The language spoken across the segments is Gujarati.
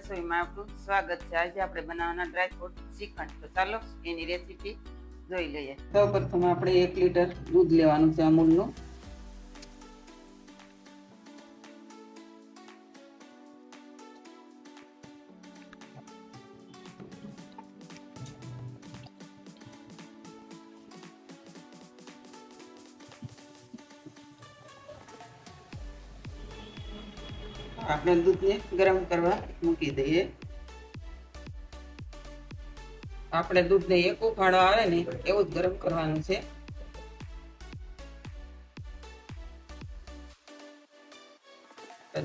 રસોઈમાં આપનું સ્વાગત છે। આજે આપણે બનાવવાના ડ્રાયફ્રૂટ શ્રીખંડ। તો ચાલો એની રેસીપી જોઈ લઈએ। સૌપ્રથમ આપણે 1 લીટર દૂધ લેવાનું છે અમૂલનું। આપણે દૂધને ગરમ કરવા મૂકી દઈએ। આપણે દૂધને એક ઉફાળો આવે ને એવું જ ગરમ કરવાનું છે।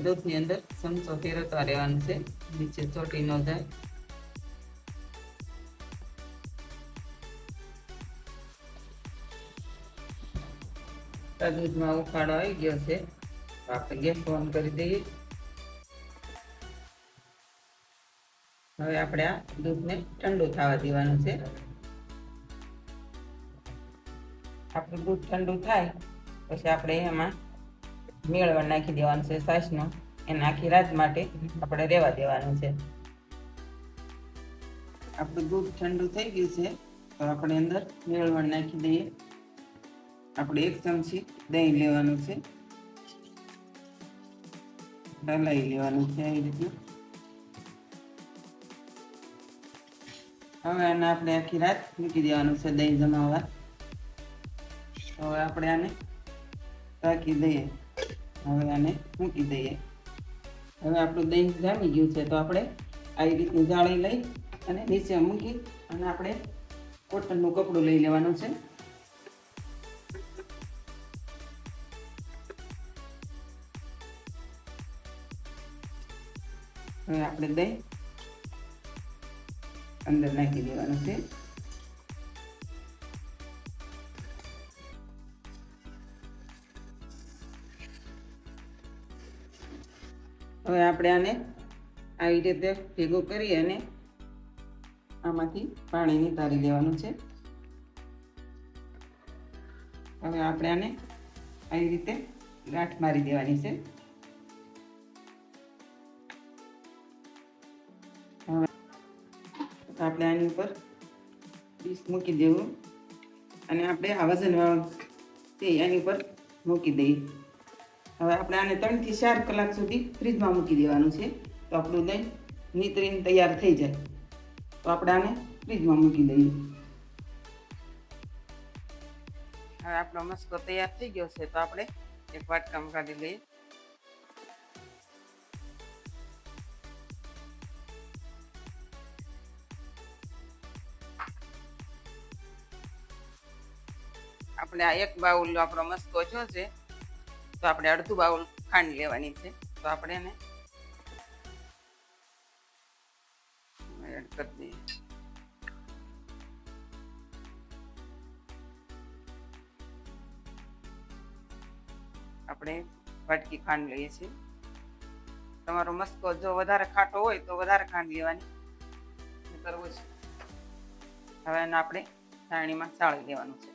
દૂધની અંદર ચમચો ફેરવતા રહેવાનું છે, નીચે ચોટી ન જાય। દૂધમાં ઉફાળો આવી ગયો છે, આપણે ગેસ ઓન કરી દઈએ। હવે આપણે આ દૂધને ઠંડુ થવા દેવાનું છે। આપણું દૂધ ઠંડુ થાય પછી આપણે એમાં મેળવણ નાખી દેવાનું છે છાશનો। એને આખી રાત માટે આપણે રહેવા દેવાનું છે। આપણું દૂધ ઠંડુ થઈ ગયું છે તો આપણે અંદર મેળવણ નાખી દઈએ। આપણે 1 ચમચી દહીં લેવાનું છે, હલાવી લેવાનું છે આવી રીતનું। હવે આને આપણે આખી રાત મૂકી દેવાનું છે દહીં જમાવવા। હવે આપણે આને ઢાંકી દઈએ। હવે આને મૂકી દઈએ। હવે આપણું દહીં જામી ગયું છે તો આપણે આવી રીતની જાળી લઈ અને નીચે મૂકી અને આપણે કોટનનું કપડું લઈ લેવાનું છે। હવે આપણે દહીં અંદર નાખી દેવાનું છે। હવે આપણે આને આવી રીતે ભેગું કરી અને આમાંથી પાણી નિતારી દેવાનું છે। હવે આપણે આને આવી રીતે ગાંઠ મારી દેવાની છે। હવે આપણે આની ઉપર ડીશ મૂકી દેવું અને આપણે આ વજનવાળું તે એની ઉપર મૂકી દઈએ। હવે આપણે આને 3 થી 4 કલાક સુધી ફ્રીજમાં મૂકી દેવાનું છે તો આપણું દહીં નીતરીને તૈયાર થઈ જાય। તો આપણે આને ફ્રીજમાં મૂકી દઈએ। હવે આપણો મસ્કો તૈયાર થઈ ગયો છે તો આપણે એક વાટકામાં કાઢી લઈએ। આપણે આ 1 બાઉલ આપણો મસ્કો જો છે તો આપણે અડધું બાઉલ ખાંડ લેવાની છે। તો આપણે એને એડ કરી દઈએ। આપણે વાટકી ખાંડ લઈએ છીએ। તમારો મસ્કો જો વધારે ખાટો હોય તો વધારે ખાંડ લેવાની કરવું છે। હવે એને આપણે ચાળણીમાં ચાળી લેવાનું છે।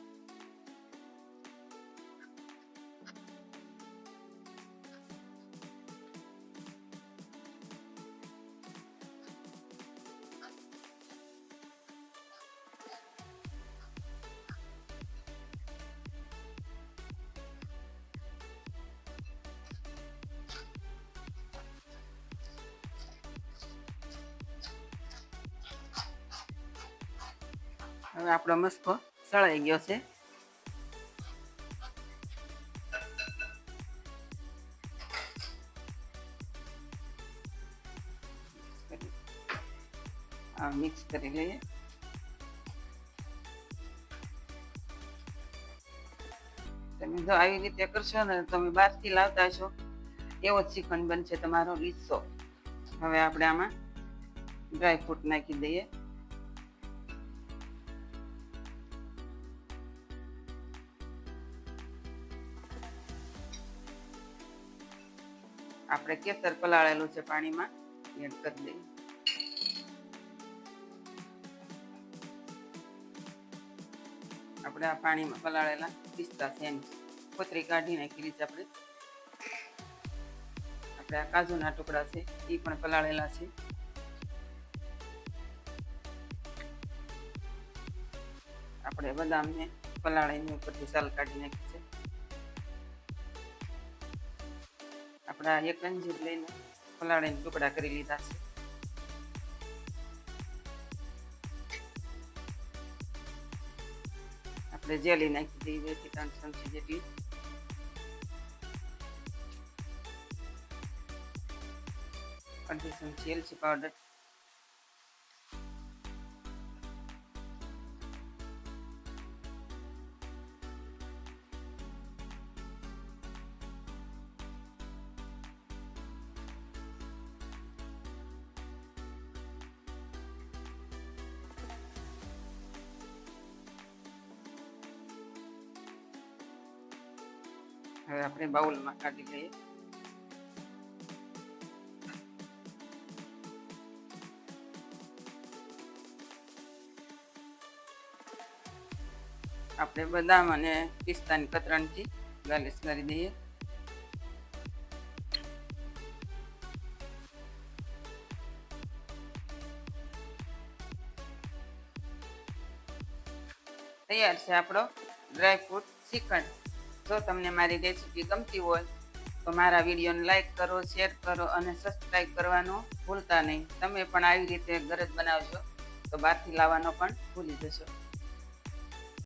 હવે આપણો મસ્કો સળાઈ ગયો છે। આ મિક્સ કરી લઈએ। તમે જો આવી રીતે કરશો ને તમે બહારથી લાવતા છો એવો જ શ્રીખંડ બનશે તમારો લીસો। હવે આપણે આમાં ડ્રાયફ્રૂટ નાખી દઈએ। આપણે કેસર પલાળેલું છે પાણીમાં એડ કરી દઈએ। આપણે આ પાણીમાં પલાળેલા પિસ્તા છે એની કોતરી કાઢી નાખેલી છે। આપણે આ કાજુના ટુકડા છે એ પણ પલાળેલા છે। આપણે બદામને પલાળીને ઉપરથી સાલ કાઢી નાખી છે. આપણા એક અંજીર લઈને પલાળીને ટુકડા કરી લીધા છે. આપણે જેલી નાખી દઈએ 2 થી 3 ચમચી જેટલી. અડધી ચમચી એલચી પાવડર, હવે આપણે બાઉલમાં કાઢી લઈએ. આપણે બદામ અને પિસ્તાની કતરણથી ગાર્નિશ કરી દઈએ. તૈયાર છે આપણો ડ્રાયફ્રૂટ શ્રીખંડ. જો તમને મારી રેસીપી ગમતી હોય તો મારા વિડીયોને લાઈક કરો, શેર કરો અને સબસ્ક્રાઈબ કરવાનું ભૂલતા નહીં. તમે પણ આવી રીતે ઘરે જ બનાવજો તો બહારથી લાવવાનો પણ ભૂલી જશો.